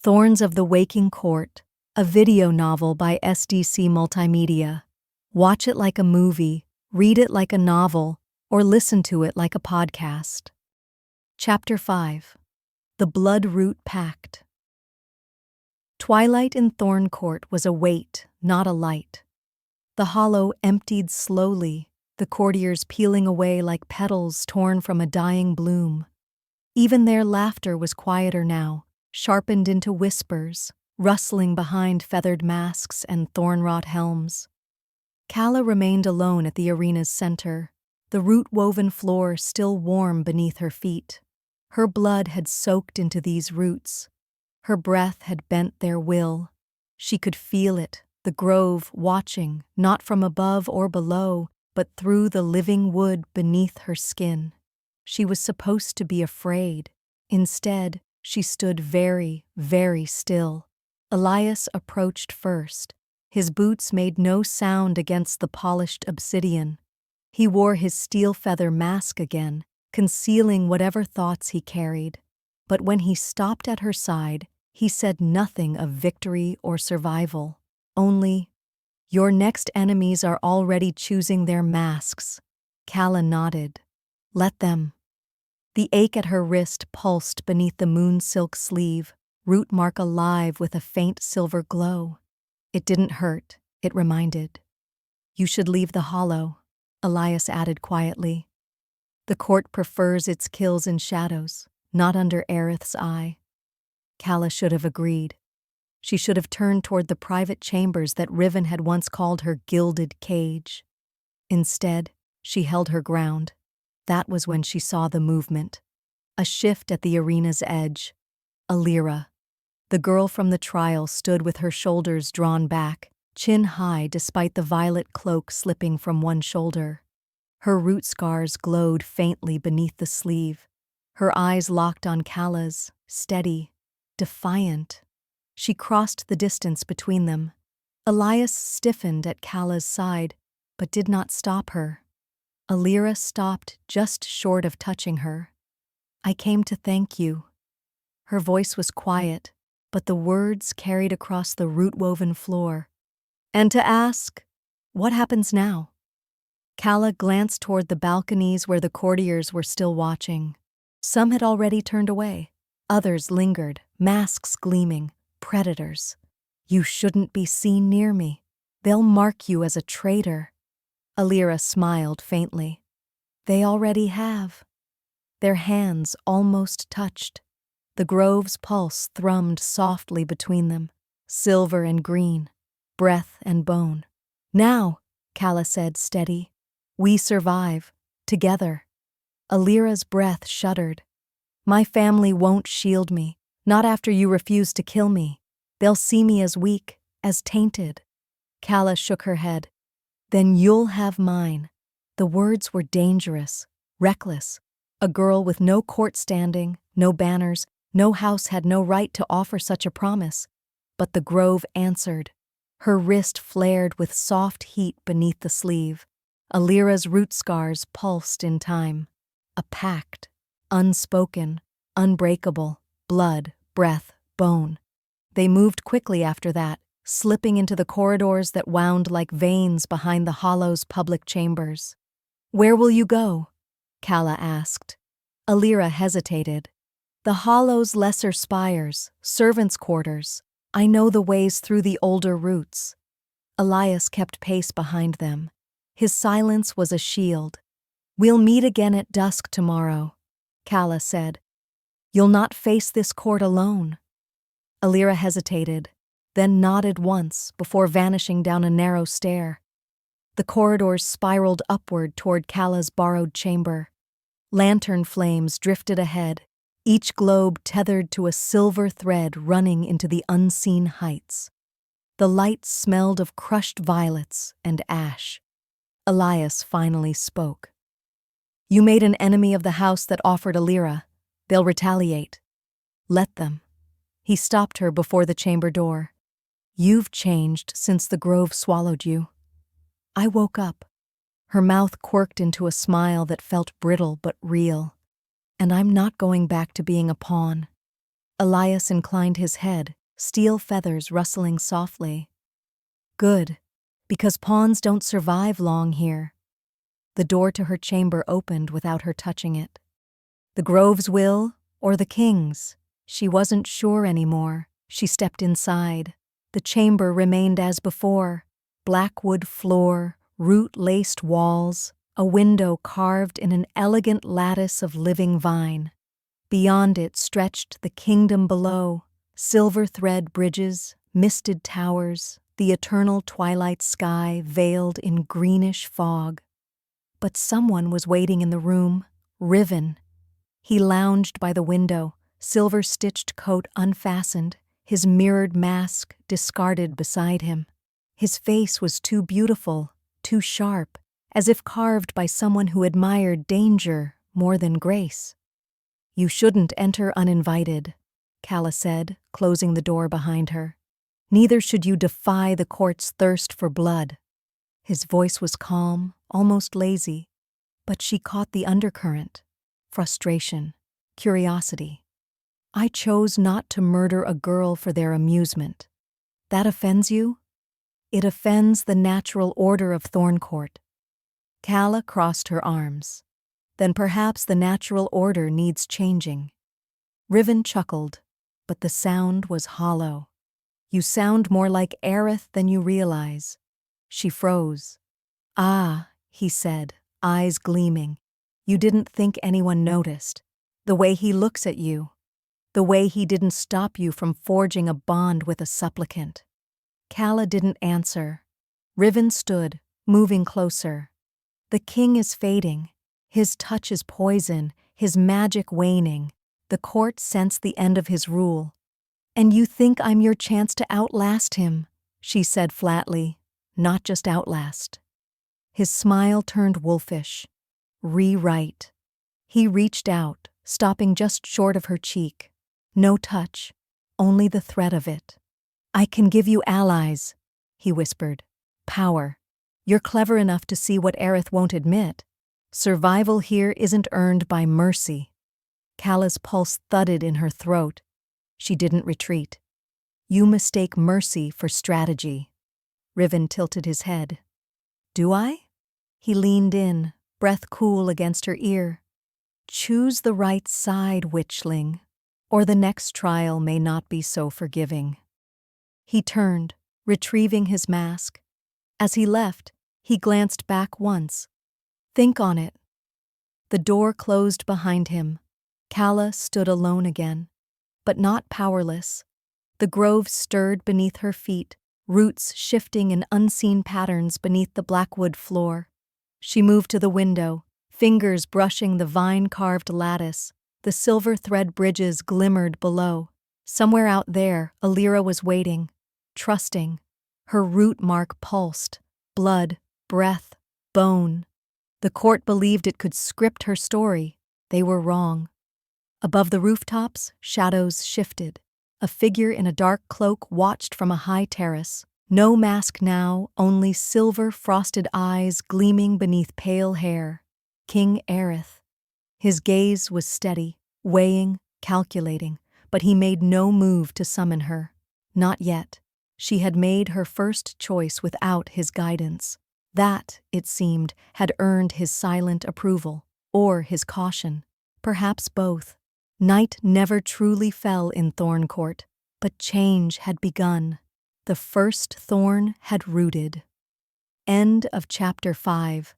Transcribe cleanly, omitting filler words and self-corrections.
Thorns of the Waking Court, a video novel by SDC Multimedia. Watch it like a movie, read it like a novel, or listen to it like a podcast. Chapter 5. The Bloodroot Pact. Twilight in Thorn Court was a weight, not a light. The hollow emptied slowly, the courtiers peeling away like petals torn from a dying bloom. Even their laughter was quieter now, sharpened into whispers, rustling behind feathered masks and thorn-wrought helms. Calla remained alone at the arena's center, the root-woven floor still warm beneath her feet. Her blood had soaked into these roots. Her breath had bent their will. She could feel it, the grove watching, not from above or below, but through the living wood beneath her skin. She was supposed to be afraid. Instead, she stood very, very still. Elias approached first. His boots made no sound against the polished obsidian. He wore his steel feather mask again, concealing whatever thoughts he carried. But when he stopped at her side, he said nothing of victory or survival. Only, "Your next enemies are already choosing their masks." Calla nodded. "Let them." The ache at her wrist pulsed beneath the moon-silk sleeve, root mark alive with a faint silver glow. It didn't hurt, it reminded. "You should leave the hollow," Elias added quietly. "The court prefers its kills in shadows, not under Aerith's eye." Calla should have agreed. She should have turned toward the private chambers that Riven had once called her gilded cage. Instead, she held her ground. That was when she saw the movement. A shift at the arena's edge. Alira. The girl from the trial stood with her shoulders drawn back, chin high despite the violet cloak slipping from one shoulder. Her root scars glowed faintly beneath the sleeve. Her eyes locked on Calla's, steady, defiant. She crossed the distance between them. Elias stiffened at Calla's side, but did not stop her. Alira stopped just short of touching her. "I came to thank you." Her voice was quiet, but the words carried across the root-woven floor. "And to ask, what happens now?" Calla glanced toward the balconies where the courtiers were still watching. Some had already turned away. Others lingered, masks gleaming, predators. "You shouldn't be seen near me. They'll mark you as a traitor." Alira smiled faintly. "They already have." Their hands almost touched. The grove's pulse thrummed softly between them, silver and green, breath and bone. "Now," Calla said, steady, "we survive, together." Alira's breath shuddered. "My family won't shield me, not after you refuse to kill me. They'll see me as weak, as tainted." Calla shook her head. "Then you'll have mine." The words were dangerous, reckless. A girl with no court standing, no banners, no house had no right to offer such a promise. But the grove answered. Her wrist flared with soft heat beneath the sleeve. Alira's root scars pulsed in time. A pact, unspoken, unbreakable, blood, breath, bone. They moved quickly after that, slipping into the corridors that wound like veins behind the hollow's public chambers. "Where will you go?" Calla asked. Alira hesitated. "The hollow's lesser spires, servants' quarters. I know the ways through the older roots." Elias kept pace behind them. His silence was a shield. "We'll meet again at dusk tomorrow," Calla said. "You'll not face this court alone." Alira hesitated, then nodded once before vanishing down a narrow stair. The corridors spiraled upward toward Calla's borrowed chamber. Lantern flames drifted ahead, each globe tethered to a silver thread running into the unseen heights. The light smelled of crushed violets and ash. Elias finally spoke. "You made an enemy of the house that offered Alira. They'll retaliate. Let them." He stopped her before the chamber door. "You've changed since the grove swallowed you." I woke up. Her mouth quirked into a smile that felt brittle but real. "And I'm not going back to being a pawn." Elias inclined his head, steel feathers rustling softly. Good, because pawns don't survive long here. The door to her chamber opened without her touching it. The grove's will, or the king's? She wasn't sure anymore. She stepped inside. The chamber remained as before. Black wood floor, root-laced walls, a window carved in an elegant lattice of living vine. Beyond it stretched the kingdom below, silver thread bridges, misted towers, the eternal twilight sky veiled in greenish fog. But someone was waiting in the room, Riven. He lounged by the window, silver-stitched coat unfastened, his mirrored mask discarded beside him. His face was too beautiful, too sharp, as if carved by someone who admired danger more than grace. "You shouldn't enter uninvited," Calla said, closing the door behind her. "Neither should you defy the court's thirst for blood." His voice was calm, almost lazy, but she caught the undercurrent: frustration, curiosity. "I chose not to murder a girl for their amusement. That offends you? It offends the natural order of Thorncourt." Calla crossed her arms. "Then perhaps the natural order needs changing." Riven chuckled, but the sound was hollow. "You sound more like Aerith than you realize." She froze. "Ah," he said, eyes gleaming. "You didn't think anyone noticed. The way he looks at you. The way he didn't stop you from forging a bond with a supplicant." Calla didn't answer. Riven stood, moving closer. "The king is fading. His touch is poison, his magic waning. The court sensed the end of his rule. And you think I'm your chance to outlast him," she said flatly. "Not just outlast." His smile turned wolfish. "Rewrite." He reached out, stopping just short of her cheek. No touch, only the threat of it. "I can give you allies," he whispered. "Power. You're clever enough to see what Aerith won't admit. Survival here isn't earned by mercy." Calla's pulse thudded in her throat. She didn't retreat. "You mistake mercy for strategy." Riven tilted his head. "Do I?" He leaned in, breath cool against her ear. "Choose the right side, witchling, or the next trial may not be so forgiving." He turned, retrieving his mask. As he left, he glanced back once. "Think on it." The door closed behind him. Calla stood alone again, but not powerless. The grove stirred beneath her feet, roots shifting in unseen patterns beneath the blackwood floor. She moved to the window, fingers brushing the vine-carved lattice. The silver thread bridges glimmered below. Somewhere out there, Alira was waiting, trusting. Her root mark pulsed, blood, breath, bone. The court believed it could script her story. They were wrong. Above the rooftops, shadows shifted. A figure in a dark cloak watched from a high terrace. No mask now, only silver frosted eyes gleaming beneath pale hair. King Aerith. His gaze was steady, weighing, calculating, but he made no move to summon her. Not yet. She had made her first choice without his guidance. That, it seemed, had earned his silent approval, or his caution. Perhaps both. Night never truly fell in Thorncourt, but change had begun. The first thorn had rooted. End of Chapter 5.